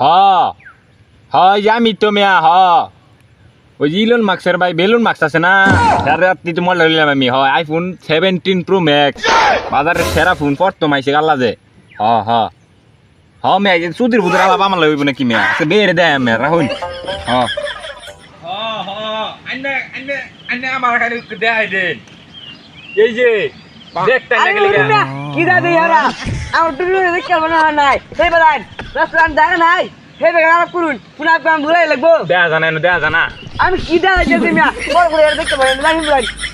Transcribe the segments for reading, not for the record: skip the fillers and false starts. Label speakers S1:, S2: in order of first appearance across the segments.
S1: হ হয় আমি তো মেয়া ওই ইলন মার্কসের ভাই বেলুন মার্কস আছে না তার রাত্রি তো মনে লইলাম আমি হয় আইফোন 17 প্রো ম্যাক্স বাজারের সেরা ফোন পড়তো মাইছে গাল্লা যে মেয়া সুদির বুধের আলাপ আমার লইব নাকি মেয়া বেড়ে দেয় মেয়া রাহুল আমার দেখাই দেন এই যে দেখতেন
S2: কি দাদি হারা আমার টুলু দেখতে মনে হয় নাই সেই বাদান রেস্টুরেন্ট দেখা নাই সেই বেগান আলাপ করুন পুনা কাম ভুলাই লাগবো
S1: দেয়া জানা
S2: আমি কি দেখা যাচ্ছি মিয়া বড় করে দেখতে পারি না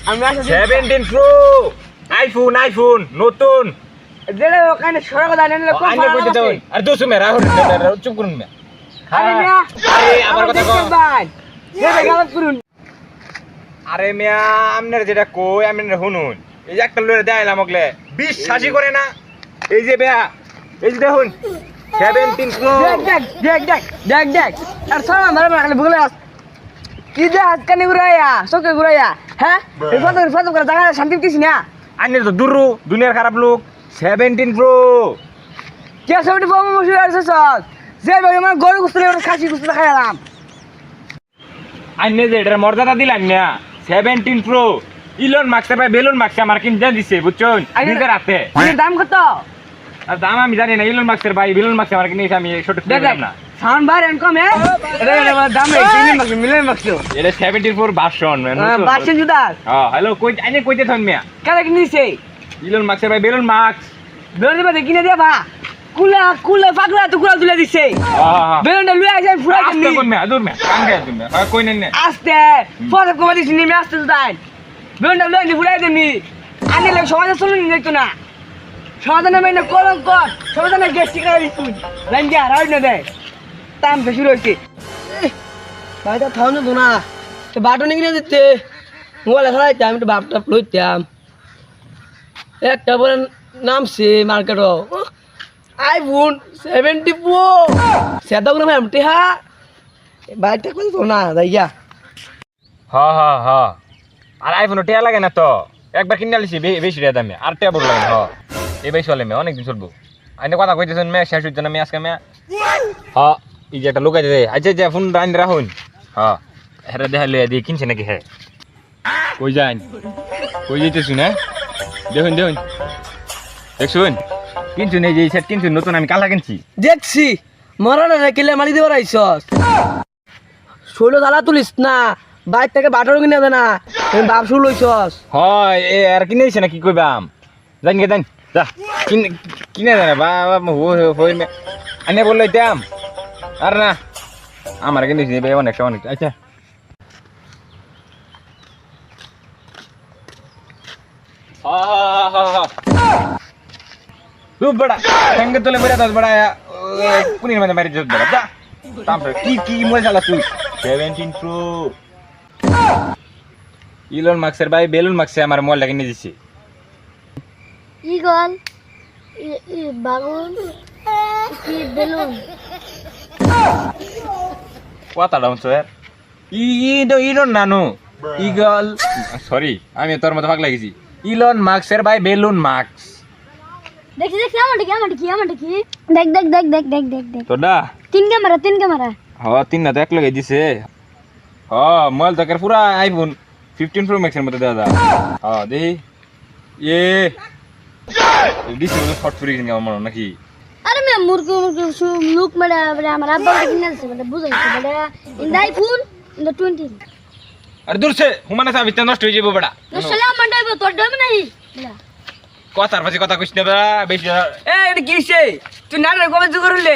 S2: আমি আসলে
S1: 17 প্রো আইফোন নতুন
S2: যেটা ওখানে সরক দাঁড়িয়ে নিলে কোন
S1: আইনে কইতে দাও আর দোসু মে রাহুল চুপ করুন মে
S2: আরে মিয়া
S1: আরে আমার কথা কও
S2: ভাই সেই বেগান আলাপ করুন
S1: আরে মিয়া আমনের যেটা কই আমনের শুনুন এই যে একটা লরে দেখাইলাম ওগলে বিশ্বাসই করে না এই যে বেয়া এই যে দেখুন 17 প্রো
S2: দেখ আর সারা মারা খালি ভুলে আস কি যে হাতকানি ঘুরাইয়া চোখে ঘুরাইয়া হ্যাঁ এই ফটো করে জায়গা শান্তি কিছু না
S1: আইনে তো দুরু দুনিয়ার খারাপ লোক 17 প্রো
S2: কে সবটি বাবু বসে আছে সব যে ভাই আমার গরু গুছলে খাসি গুছলে খাইলাম
S1: আইনে যে এটার মর্যাদা দিলাম না 17 প্রো ইলন মার্কসের ভাই বেলুন মার্কস আমার কিনতে দিছে বুঝছেন নিজের হাতে
S2: এর দাম কত
S1: আর দাম আমি জানি না ইলন মার্কসের ভাই বেলুন মার্কস আমার কিনে আমি সঠিক জানি না
S2: সাউন্ড বার এন্ড কম এর দাম মিলিয়ন মার্কস
S1: এটা 74 ভার্সন
S2: বাসন জুদার
S1: হ্যালো কই আইনে কইতে থন মিয়া
S2: কারে কিনিছে
S1: ইলন মার্কসের ভাই বেলুন মার্কস
S2: বেলুন দিবা কিনে দে বা কুলা পাগলা তো কুলা তুলে দিছে বেলুনটা লুই আইছে ফুরা
S1: আস্তে কোন মিয়া দূর মিয়া কাঙ্গে তুমি কই নেন
S2: আস্তে ফটো কমা দিছি নি আস্তে তাই বেলুনটা লুই নি ফুরাই দেনি আনে লাগে সমাজে চলুন দেখতো না সমাধানে মানে কলঙ্ক সমাধানে গেস্টি করে দিছুন লাইন দিয়া রাইড না দে টাইম বেশি রইছে ভাইটা থাউন না তো বাটন কিনে দিতে মোবাইল খেলাইতাম একটু বাপটা লইতাম একটা বলে নামছে মার্কেট আইফোন 70 প্রো সেটা করে ভাই আমটি হা বাইকটা কই তো না দাইয়া
S1: আর আইফোন টিয়া লাগে না তো একবার কিনে আলিছি বেশি রে দামে আর টিয়া বড় লাগে এই বেশি চলে মে অনেক দিন চলবো আইনে কথা কইতেছেন মে শেষ হইছে না মে আজকে মে এই যে একটা লোক আছে আচ্ছা যে ফোন রাইন রাখুন হেরা দেখালে দিয়ে কিনছে নাকি হ্যাঁ কই যান কই যাইতেছুন হ্যাঁ দেখুন দেখুন কিনছুন এই যে সেট কিনছুন নতুন আমি কালা কিনছি
S2: দেখছি মরানা রে কিলে মারি দিবার আইছস শৈল দালা তুলিস না বাইক থেকে বাটারও কিনে দে না বাপ শুল লইছস
S1: হয় এ আর কিনেছে না কি কইবাম জান গে জান যা কিনে দে না বাবা হই মে আনে বললো দাম আর না আমার কিনেছি অনেক আচ্ছা तू बड़ा संग तोले मेरा 10 बड़ा कुनी में मेरे 10 बड़ा जा काम की मोबाइल चला तू 17 प्रो ইলন মার্কসের ভাই বেলুন মার্কসে আমার মোবাইল কিনে দিছে
S3: ইগল বাগুন কি বেলুন
S1: কথা দাও স্যার ইলন নানু ইগল সরি আমি তোর মতো পাগলা গেছি ইলন মার্কসের ভাই বেলুন মার্কস
S3: দেখি আমারটা কি দেখ
S1: তোডা
S3: তিন ক্যামেরা
S1: তিন না তো এক লগে দিছে মোবাইল তো পুরা আইফোন 15 প্রো ম্যাক্সের মধ্যে দাদা দেখি দিছে শর্ট ফ্রি কিনে আমার নাকি
S3: আরে মে মুরগু লুক মানে আমার আব্বা কিনে দিছে মানে বুঝাইছে মানে in the iPhone in the 20
S1: আরে দূর সে হুমানে সাহেব ইতনা নষ্ট হয়ে যাবে বড়া
S3: সালাম মান্ডাইব তোর ডম নাই
S1: কথার পাশে কথা কইছ না বড়া বেশি
S2: এ এটা কিছে তুই না না কবে করলে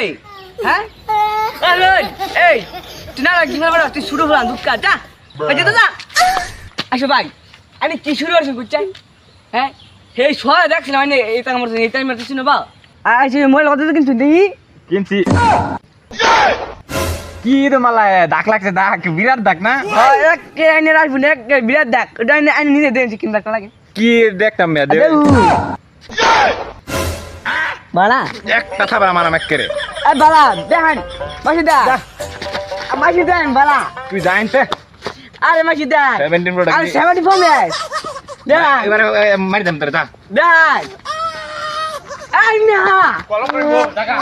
S2: হ্যাঁ হ্যালো এই তুই না কি বড় তুই শুরু হলাম দুঃখা যা বাজে তো যা আসো ভাই আমি কি শুরু করছি বুঝছেন হ্যাঁ এই সোয়া দেখছ না মানে এটা আমার এই টাইম মারছিস না বা আইছে মোবাইল কত কিন্তু দেখি
S1: কিনছি কি রে মালা দাগ লাগছে দাগ বিরাট দাগ না
S2: এক আইনে আইফোন এক বিরাট দাগ ওটা আইনে নিজে দেন কিন দাগ লাগে
S1: কি দেখতাম মে
S2: বালা
S1: একটা থাবা আমার করে
S2: এ বালা দেখেন মাসি দেন বালা
S1: তুই জানতে
S2: আরে মাসি দেন
S1: 17 প্রো
S2: আরে 74 ম্যাচ দেন
S1: এবারে মারি দাম তোরে দা
S2: দেন আই না
S1: কলম করব টাকা